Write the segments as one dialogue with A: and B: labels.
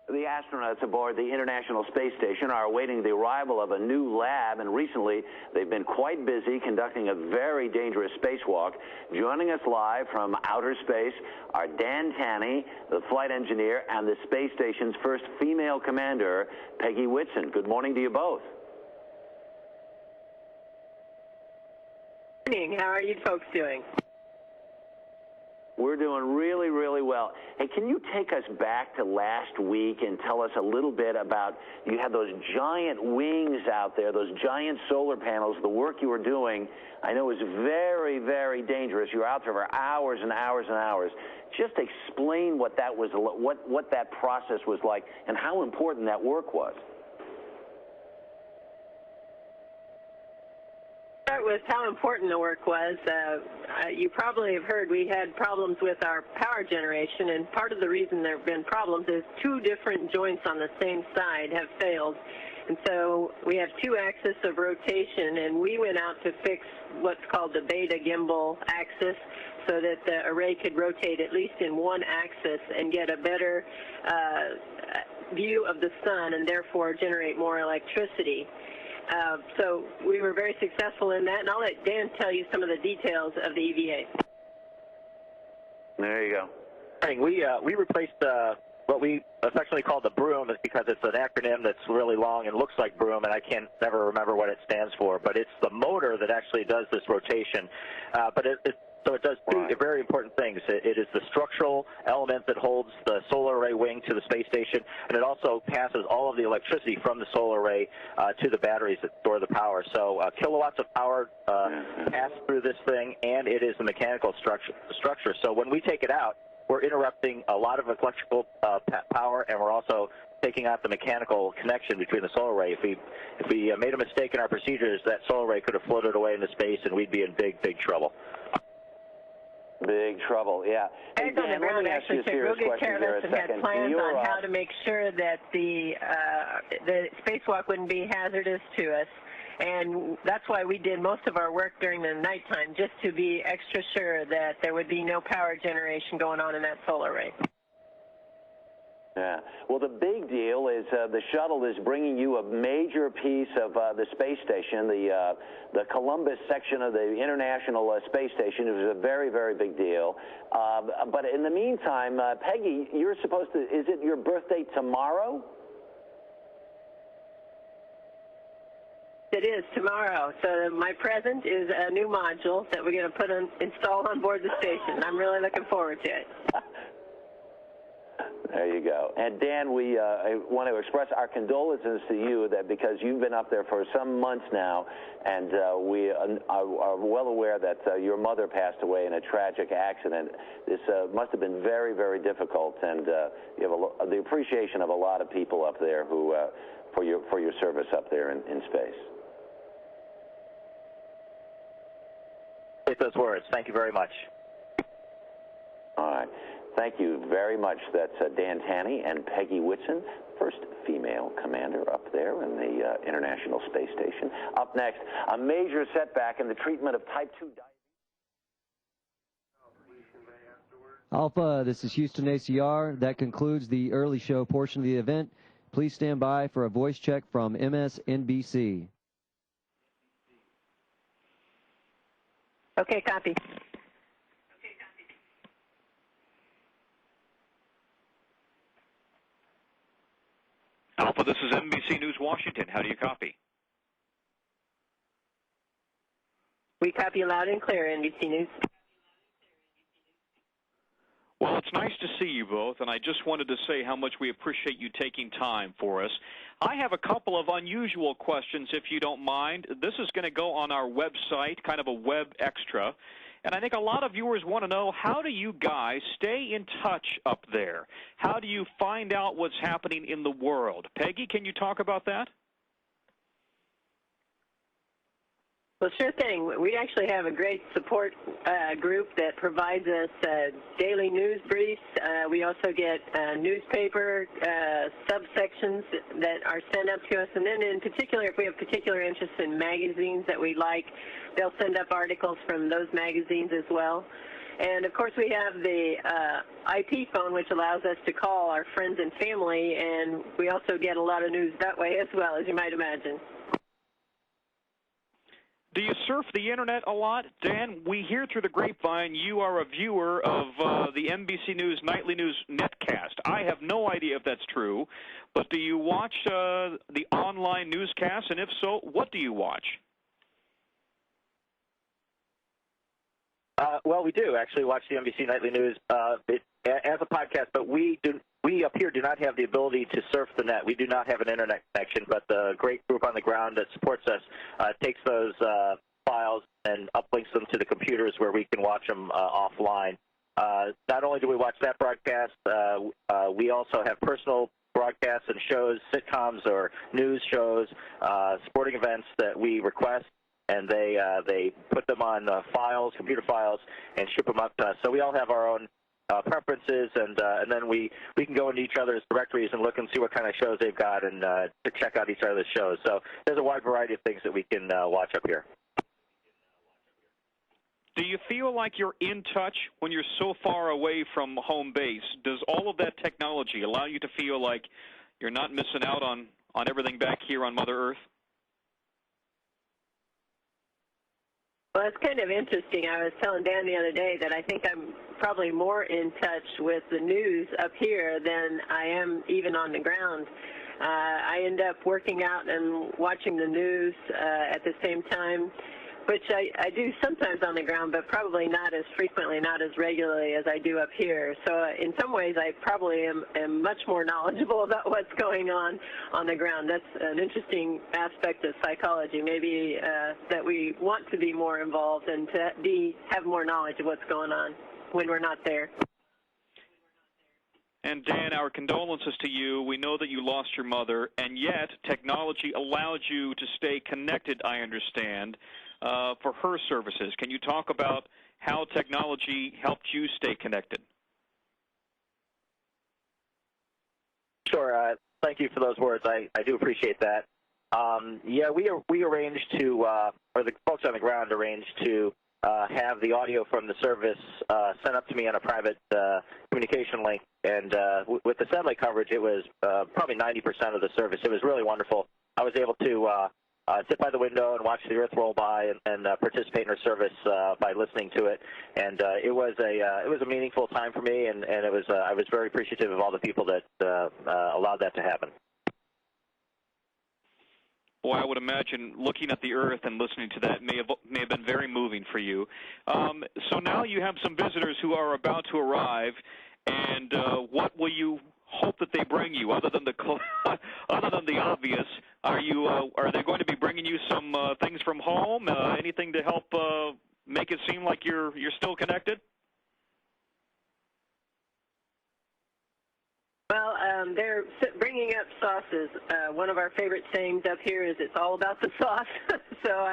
A: The astronauts aboard the International Space Station are awaiting the arrival of a new lab, and recently they've been quite busy conducting a very dangerous spacewalk. Joining us live from outer space are Dan Tanney, the flight engineer, and the space station's first female commander, Peggy Whitson. Good morning to you both.
B: Good morning. How are you folks doing?
A: We're doing really, really well. Hey, can you take us back to last week and tell us a little bit about, you had those giant wings out there, those giant solar panels, the work you were doing. I know it was very, very dangerous. You were out there for hours and hours and hours. Just explain what that was, what that process was like, and how important that work was.
B: Start with how important the work was. You probably have heard we had problems with our power generation, and part of the reason there have been problems is two different joints on the same side have failed. And so we have two axes of rotation, and we went out to fix what's called the beta gimbal axis so that the array could rotate at least in one axis and get a better view of the sun and therefore generate more electricity. So we were very successful in that, and I'll let Dan tell you some of the details of the EVA.
A: There you
C: go. We replaced what we affectionately call the BROOM, is because it's an acronym that's really long and looks like broom, and I can't never remember what it stands for. But it's the motor that actually does this rotation. So it does two very important things. It is the structural element that holds the solar array wing to the space station, and it also passes all of the electricity from the solar array to the batteries that store the power. So kilowatts of power pass through this thing, and it is the mechanical structure. So when we take it out, we're interrupting a lot of electrical power, and we're also taking out the mechanical connection between the solar array. If we made a mistake in our procedures, that solar array could have floated away into space, and we'd be in big, big trouble.
A: Big trouble, yeah.
B: Hey, Dan, let me ask you a serious question here a second. Had plans on how to make sure that the spacewalk wouldn't be hazardous to us, and that's why we did most of our work during the nighttime, just to be extra sure that there would be no power generation going on in that solar array.
A: Yeah. Well, the big deal is the shuttle is bringing you a major piece of the space station, the Columbus section of the International Space Station. It was a very, very big deal. But in the meantime, Peggy, you're supposed to, is it your birthday tomorrow?
B: It is tomorrow. So my present is a new module that we're going to install on board the station. I'm really looking forward to it.
A: There you go. And Dan, I want to express our condolences to you, that because you've been up there for some months now, and we are well aware that your mother passed away in a tragic accident. This must have been very, very difficult, and you have the appreciation of a lot of people up there who for your service up there in space.
C: Take those words. Thank you very much.
A: All right. Thank you very much. That's Dan Tanney and Peggy Whitson, first female commander up there in the International Space Station. Up next, a major setback in the treatment of type 2 diabetes.
D: Alpha, this is Houston ACR. That concludes the early show portion of the event. Please stand by for a voice check from MSNBC.
B: Okay, copy.
E: Alpha, this is NBC News Washington. How do you copy?
B: We copy loud and clear, NBC News.
E: Well, it's nice to see you both, and I just wanted to say how much we appreciate you taking time for us. I have a couple of unusual questions, if you don't mind. This is going to go on our website, kind of a web extra. And I think a lot of viewers want to know, how do you guys stay in touch up there? How do you find out what's happening in the world? Peggy, can you talk about that?
B: Well, sure thing. We actually have a great support group that provides us daily news briefs. We also get newspaper subsections that are sent up to us. And then in particular, if we have particular interest in magazines that we like, they'll send up articles from those magazines as well. And, of course, we have the IP phone, which allows us to call our friends and family, and we also get a lot of news that way as well, as you might imagine.
E: Do you surf the Internet a lot? Dan, we hear through the grapevine you are a viewer of the NBC News Nightly News Netcast. I have no idea if that's true, but do you watch the online newscasts, and if so, what do you watch?
C: Well, we do actually watch the NBC Nightly News as a podcast, but we up here do not have the ability to surf the net. We do not have an Internet connection, but the great group on the ground that supports us takes those files and uplinks them to the computers where we can watch them offline. Not only do we watch that broadcast, we also have personal broadcasts and shows, sitcoms or news shows, sporting events that we request, and they put them on files, computer files, and ship them up to us. So we all have our own preferences, and then we can go into each other's directories and look and see what kind of shows they've got, and to check out each other's shows. So there's a wide variety of things that we can watch up here.
E: Do you feel like you're in touch when you're so far away from home base? Does all of that technology allow you to feel like you're not missing out on everything back here on Mother Earth?
B: Well, it's kind of interesting. I was telling Dan the other day that I think I'm probably more in touch with the news up here than I am even on the ground. I end up working out and watching the news at the same time, which I do sometimes on the ground, but probably not as frequently, not as regularly as I do up here. So in some ways, I probably am much more knowledgeable about what's going on the ground. That's an interesting aspect of psychology, maybe that we want to be more involved and to have more knowledge of what's going on when we're not there.
E: And Dan, our condolences to you. We know that you lost your mother, and yet technology allowed you to stay connected, I understand, for her services. Can you talk about how technology helped you stay connected?
C: Sure. Thank you for those words. I do appreciate that. Yeah, we arranged to, or the folks on the ground arranged to have the audio from the service sent up to me on a private communication link. And with the satellite coverage, it was probably 90% of the service. It was really wonderful. I was able to sit by the window and watch the Earth roll by and participate in her service by listening to it. And it was a meaningful time for me, and it was I was very appreciative of all the people that allowed that to happen.
E: Boy, I would imagine looking at the Earth and listening to that may have been very moving for you. So now you have some visitors who are about to arrive, and what will you hope that they bring you, other than the obvious? Are they going to be bringing you some things from home? Anything to help make it seem like you're still connected?
B: Well, they're bringing up sauces. One of our favorite sayings up here is "It's all about the sauce." So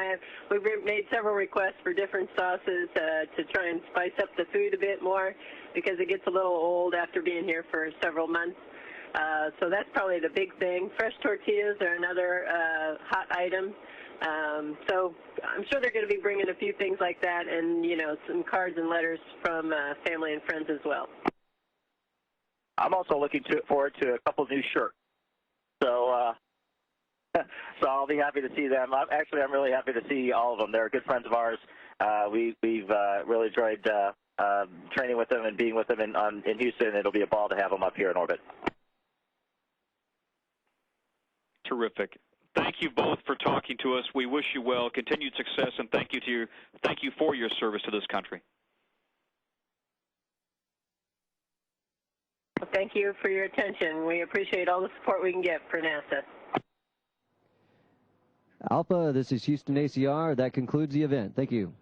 B: we've made several requests for different sauces to try and spice up the food a bit more, because it gets a little old after being here for several months. So that's probably the big thing. Fresh tortillas are another hot item. So I'm sure they're going to be bringing a few things like that, and some cards and letters from family and friends as well.
C: I'm also looking forward to a couple new shirts. So I'll be happy to see them. I'm really happy to see all of them. They're good friends of ours. We've really enjoyed training with them and being with them in Houston. It'll be a ball to have them up here in orbit.
E: Terrific. Thank you both for talking to us. We wish you well, continued success, and thank you for your service to this country.
B: Well, thank you for your attention. We appreciate all the support we can get for NASA.
D: Alpha, this is Houston ACR. That concludes the event. Thank you.